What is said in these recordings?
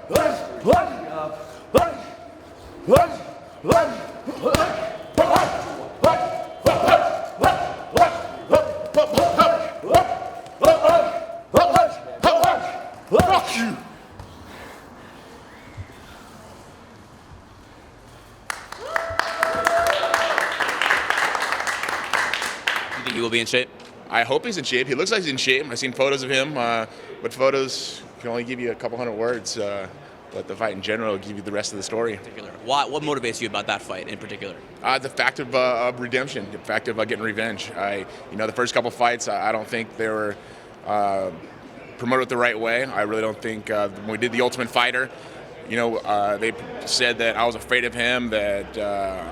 Fuck you! You think he will be in shape? I hope he's in shape. He looks like he's in shape. I've seen photos of him, but photos can only give you a couple hundred words. But the fight in general will give you the rest of the story. What motivates you about that fight in particular? The fact of redemption, the fact of getting revenge. The first couple fights, I don't think they were promoted the right way. I really don't think when we did the Ultimate Fighter, they said that I was afraid of him, that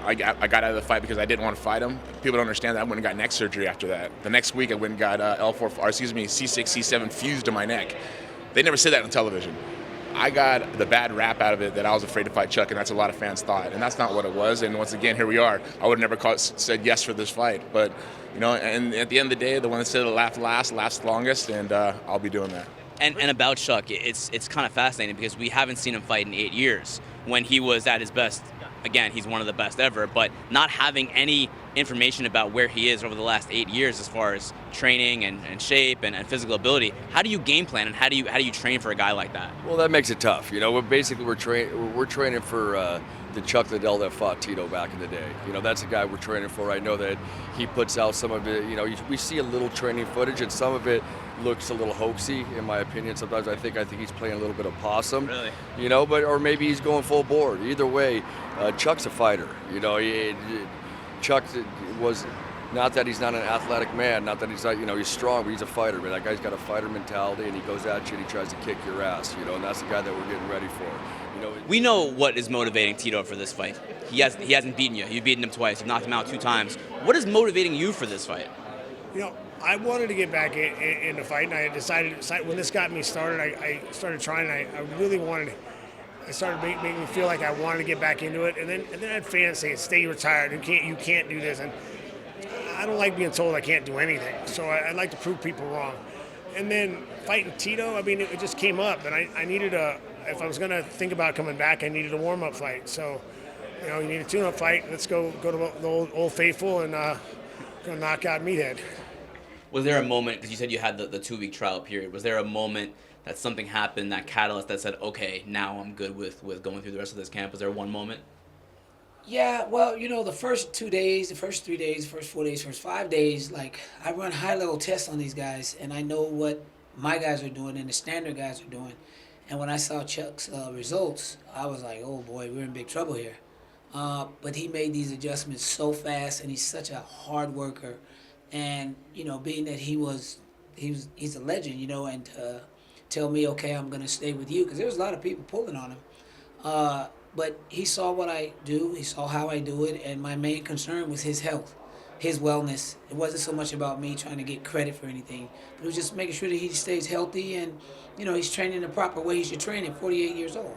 I got out of the fight because I didn't want to fight him. People don't understand that I went and got neck surgery after that. The next week I went and got C6, C7 fused to my neck. They never said that on television. I got the bad rap out of it that I was afraid to fight Chuck, and that's what a lot of fans thought, and that's not what it was. And once again, here we are. I would have never said yes for this fight, but and at the end of the day, the one that said it'll lasts longest, and I'll be doing that. And about Chuck, it's kind of fascinating because we haven't seen him fight in 8 years. When he was at his best, again, he's one of the best ever, but not having any information about where he is over the last 8 years as far as training and shape and physical ability. How do you game plan and how do you train for a guy like that? Well, that makes it tough. We're training for the Chuck Liddell that fought Tito back in the day. That's the guy we're training for. I know that he puts out some of it. We see a little training footage, and some of it looks a little hoaxy, in my opinion. Sometimes I think he's playing a little bit of possum. Really? Or maybe he's going full board. Either way, Chuck's a fighter. Chuck was, not that he's not an athletic man, not that he's not, he's strong, but he's a fighter. But that guy's got a fighter mentality, and he goes at you and he tries to kick your ass. And that's the guy that we're getting ready for. We know what is motivating Tito for this fight. He hasn't beaten you. You've beaten him twice. You've knocked him out 2 times. What is motivating you for this fight? I wanted to get back in the fight, and I decided when this got me started, I started trying. I really wanted. It started making me feel like I wanted to get back into it, and then I had fans saying, "Stay retired. You can't do this." And I don't like being told I can't do anything. So I like to prove people wrong. And then fighting Tito, it just came up, and I needed if I was going to think about coming back, I needed a warm-up fight. So, you need a tune-up fight. Let's go to the old faithful and go knock out Meathead. Was there a moment, because you said you had the 2-week trial period, was there a moment that something happened, that catalyst that said, okay, now I'm good with going through the rest of this camp? Was there one moment? Yeah, well, the first 2 days, the first 3 days, the first 4 days, first 5 days, I run high-level tests on these guys, and I know what my guys are doing and the standard guys are doing. And when I saw Chuck's results, I was like, oh, boy, we're in big trouble here. But he made these adjustments so fast, and he's such a hard worker. And, being that he's a legend, and tell me, okay, I'm going to stay with you, because there was a lot of people pulling on him. But he saw what I do, he saw how I do it, and my main concern was his health, his wellness. It wasn't so much about me trying to get credit for anything, but it was just making sure that he stays healthy and, he's training the proper way he should train at 48 years old.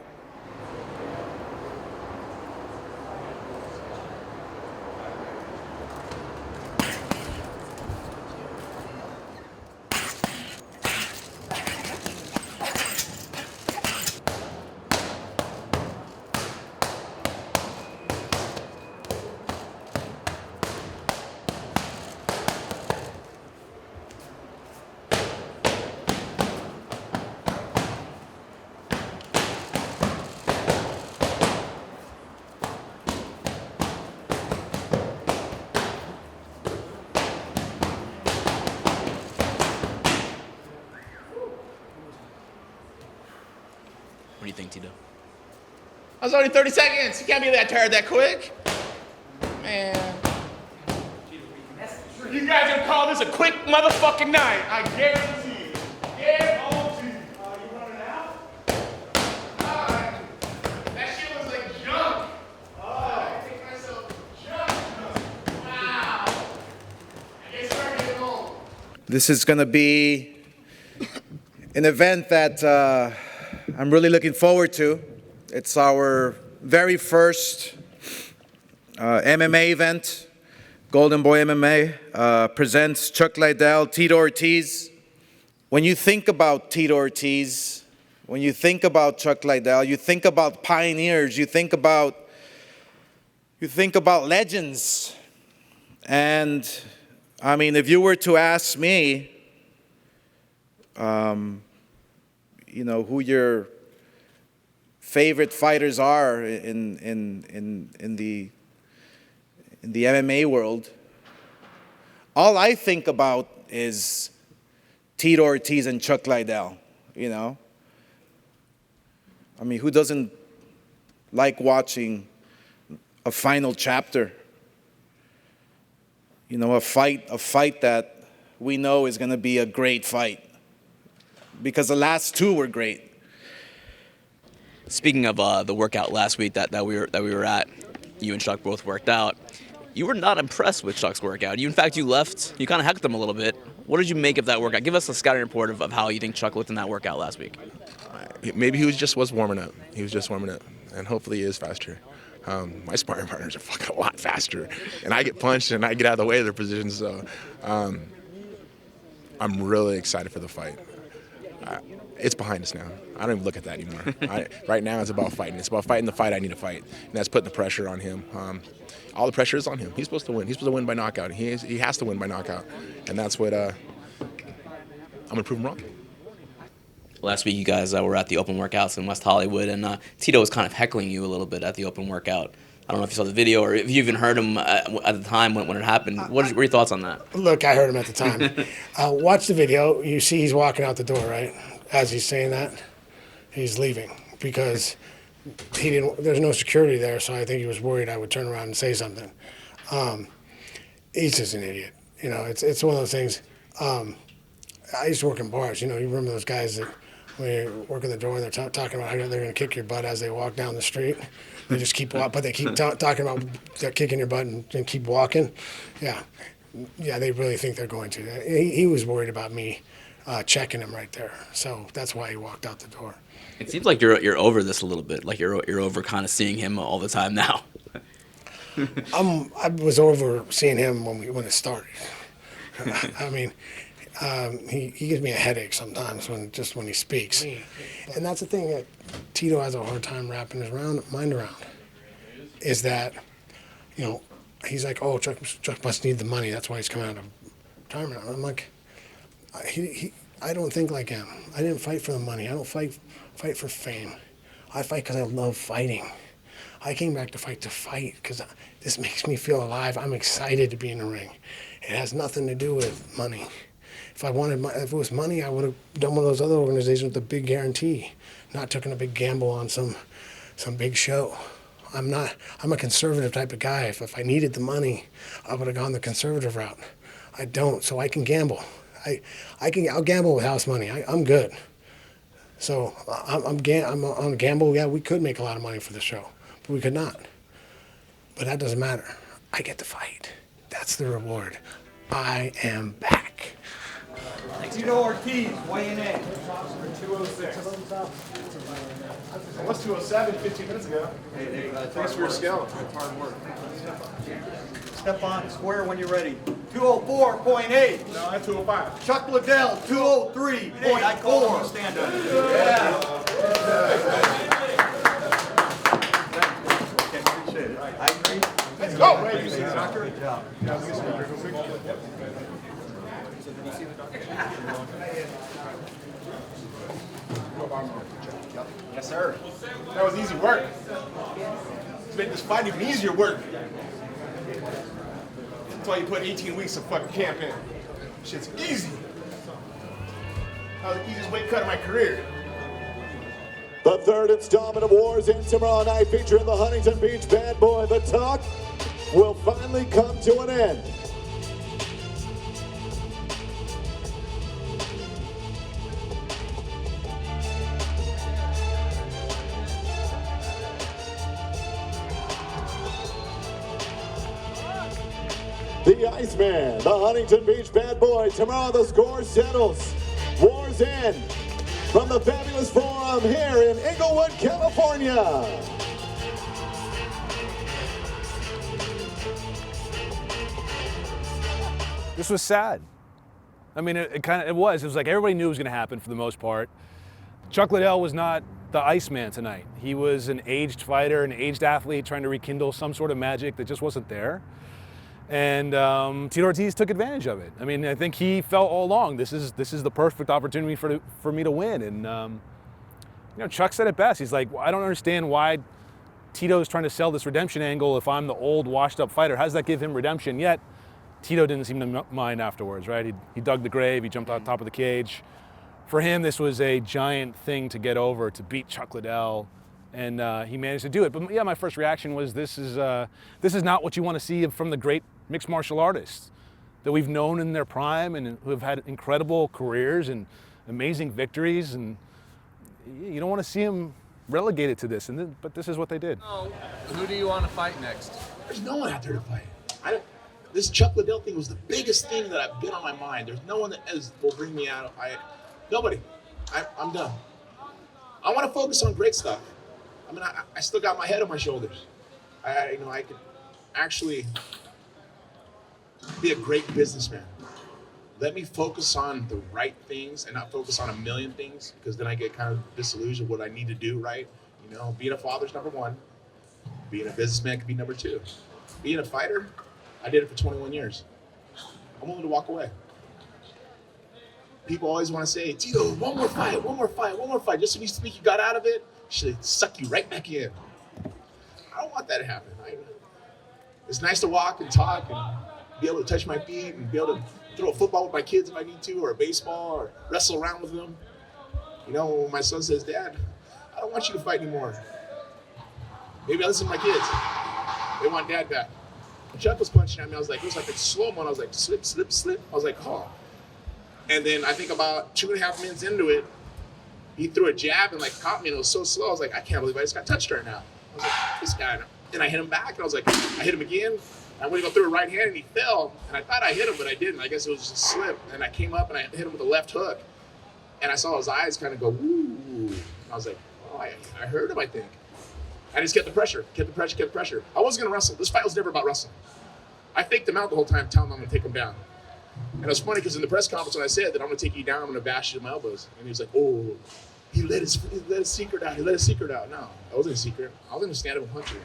What do you think, Tito? I was only 30 seconds. You can't be that tired that quick. Man. You guys gonna call this a quick motherfucking night. I guarantee you. Guarantee you. You running out? Alright. That shit was like junk. I think myself junk. Wow. I guess we're getting home. This is gonna be an event that I'm really looking forward to. It's our very first MMA event. Golden Boy MMA presents Chuck Liddell, Tito Ortiz. When you think about Tito Ortiz, When you think about Chuck Liddell, you think about pioneers, you think about legends. And I mean, if you were to ask me, who your favorite fighters are in the MMA world, all I think about is Tito Ortiz and Chuck Liddell, I mean, who doesn't like watching a final chapter? A fight that we know is going to be a great fight. Because the last two were great. Speaking of the workout last week that we were at, you and Chuck both worked out. You were not impressed with Chuck's workout. In fact, you left. You kind of hecked him a little bit. What did you make of that workout? Give us a scouting report of how you think Chuck looked in that workout last week. Maybe he was warming up. He was just warming up, and hopefully he is faster. My sparring partners are fucking a lot faster, and I get punched and I get out of the way of their positions. So I'm really excited for the fight. It's behind us now. I don't even look at that anymore. Right now it's about fighting. It's about fighting the fight I need to fight, and that's putting the pressure on him. All the pressure is on him. He's supposed to win. He's supposed to win by knockout. He has to win by knockout, and that's what I'm gonna prove him wrong. Last week, you guys were at the open workouts in West Hollywood, and Tito was kind of heckling you a little bit at the open workout. I don't know if you saw the video or if you even heard him at the time when it happened. What were your thoughts on that? Look, I heard him at the time. Watch the video. You see he's walking out the door, right? As he's saying that, he's leaving because there's no security there, so I think he was worried I would turn around and say something. He's just an idiot. It's one of those things. I used to work in bars. You remember those guys that when you're working the door and they're talking about how they're going to kick your butt as they walk down the street. They just keep walking, but they keep talking about kicking your butt and keep walking. Yeah, they really think they're going to. He was worried about me checking him right there, so that's why he walked out the door. It seems like you're over this a little bit, like you're over kind of seeing him all the time now. I was over seeing him when it started. I mean. He gives me a headache sometimes when he speaks. And that's the thing that Tito has a hard time wrapping his mind around, is that, he's like, oh, Chuck must need the money. That's why he's coming out of retirement. I'm like, I don't think like him. I didn't fight for the money. I don't fight for fame. I fight because I love fighting. I came back to fight because this makes me feel alive. I'm excited to be in the ring. It has nothing to do with money. If it was money, I would have done one of those other organizations with a big guarantee, not taken a big gamble on some big show. I'm a conservative type of guy. If I needed the money, I would have gone the conservative route. I don't, so I can gamble. I'll gamble with house money. I'm good. So I'm on gamble. Yeah, we could make a lot of money for the show, but we could not. But that doesn't matter. I get to fight. That's the reward. I am back. Tito Ortiz weighing in for 206. It was 207 15 minutes ago. Thanks for your skill. Hard work. Step on square when you're ready. 204.8. No, I'm 205. Chuck Liddell, 203.4. I call him stand up. Appreciate it. I agree. Let's go. Wait, you see the doctor? Good job. Yeah, let me see the doctor real quick. Yes, sir. That was easy work. Let's make this fight even easier work. That's why you put 18 weeks of fucking camp in. Shit's easy. That was the easiest weight cut of my career. The third installment of Wars in tomorrow night, featuring the Huntington Beach Bad Boy. The talk will finally come to an end. The Iceman, the Huntington Beach Bad Boy. Tomorrow the score settles. Wars in from the fabulous forum here in Inglewood, California. This was sad. I mean, it was like everybody knew it was going to happen for the most part. Chuck Liddell was not the Iceman tonight. He was an aged fighter, an aged athlete trying to rekindle some sort of magic that just wasn't there. And Tito Ortiz took advantage of it. I mean, I think he felt all along, this is the perfect opportunity for me to win. And you know, Chuck said it best. He's like, well, I don't understand why Tito's trying to sell this redemption angle if I'm the old, washed-up fighter. How does that give him redemption? Yet, Tito didn't seem to mind afterwards, right? He dug the grave, he jumped on top of the cage. For him, this was a giant thing to get over, to beat Chuck Liddell, and he managed to do it. But yeah, my first reaction was this is not what you want to see from the great mixed martial artists that we've known in their prime and who have had incredible careers and amazing victories, and you don't want to see them relegated to this, but this is what they did. Who do you want to fight next? There's no one out there to fight. This Chuck Liddell thing was the biggest thing that I've been on my mind. There's no one that will bring me out. Nobody. I'm done. I want to focus on great stuff. I mean, I still got my head on my shoulders. I could actually be a great businessman. Let me focus on the right things and not focus on a million things, because then I get kind of disillusioned with what I need to do, right? You know, being a father's number one. Being a businessman could be number two. Being a fighter, I did it for 21 years. I'm willing to walk away. People always want to say, Tito, one more fight. Just when you think you got out of it, should suck you right back in. I don't want that to happen. It's nice to walk and talk and be able to touch my feet and be able to throw a football with my kids if I need to, or a baseball, or wrestle around with them. You know, when my son says, Dad, I don't want you to fight anymore. Maybe I listen to my kids. They want Dad back. When Chuck was punching at me, it was like a slow-mo, and I was like, slip, slip, slip. I was like, oh. And then I think about 2.5 minutes into it, he threw a jab and caught me, and it was so slow. I was like, I can't believe I just got touched right now. I was like, this guy. And I hit him back, and I was like, I hit him again. I went to go through a right hand, and he fell. And I thought I hit him, but I didn't. I guess it was just a slip. And I came up, and I hit him with a left hook. And I saw his eyes kind of go, woo. And I was like, oh, I heard him, I think. I just kept the pressure. I wasn't going to wrestle. This fight was never about wrestling. I faked him out the whole time, telling him I'm going to take him down. And it was funny because in the press conference when I said that I'm going to take you down, I'm going to bash you with my elbows. And he was like, oh, he let his secret out. No, that wasn't a secret. I was going to stand up and punch you.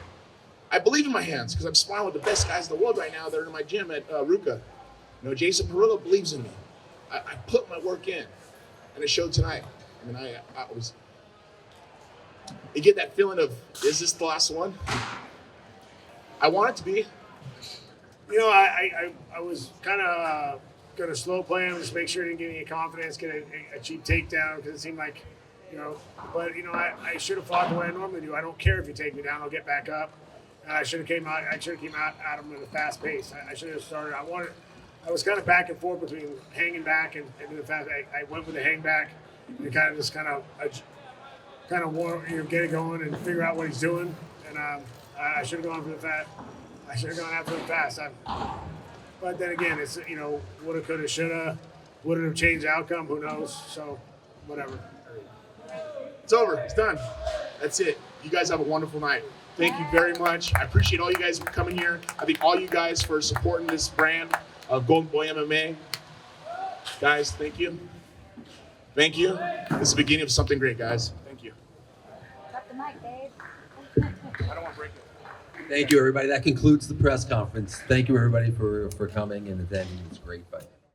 I believe in my hands because I'm sparring with the best guys in the world right now that are in my gym at Ruka. You know, Jason Perillo believes in me. I put my work in, and it showed tonight. I mean, you get that feeling of, is this the last one? I want it to be. You know, I was kind of going to slow play him, just make sure he didn't get any confidence, get a cheap takedown, because it seemed like, you know, but, you know, I should have fought the way I normally do. I don't care if you take me down, I'll get back up. I should have came out at him at a fast pace. I should have started. I was kind of back and forth between hanging back and doing fast. I went with the hang back and kind of get it going and figure out what he's doing. And I should have gone for the fast. I should have gone after him fast. But then again, it's, you know, woulda, coulda, shoulda. Would it have changed the outcome? Who knows? So, whatever. It's over. It's done. That's it. You guys have a wonderful night. Thank you very much. I appreciate all you guys for coming here. I think all you guys for supporting this brand of Golden Boy MMA. Guys, thank you. Thank you. This is the beginning of something great, guys. Thank you. Drop the mic, Dave. I don't want to break it. Thank you, everybody. That concludes the press conference. Thank you, everybody, for coming and attending. It's a great fight.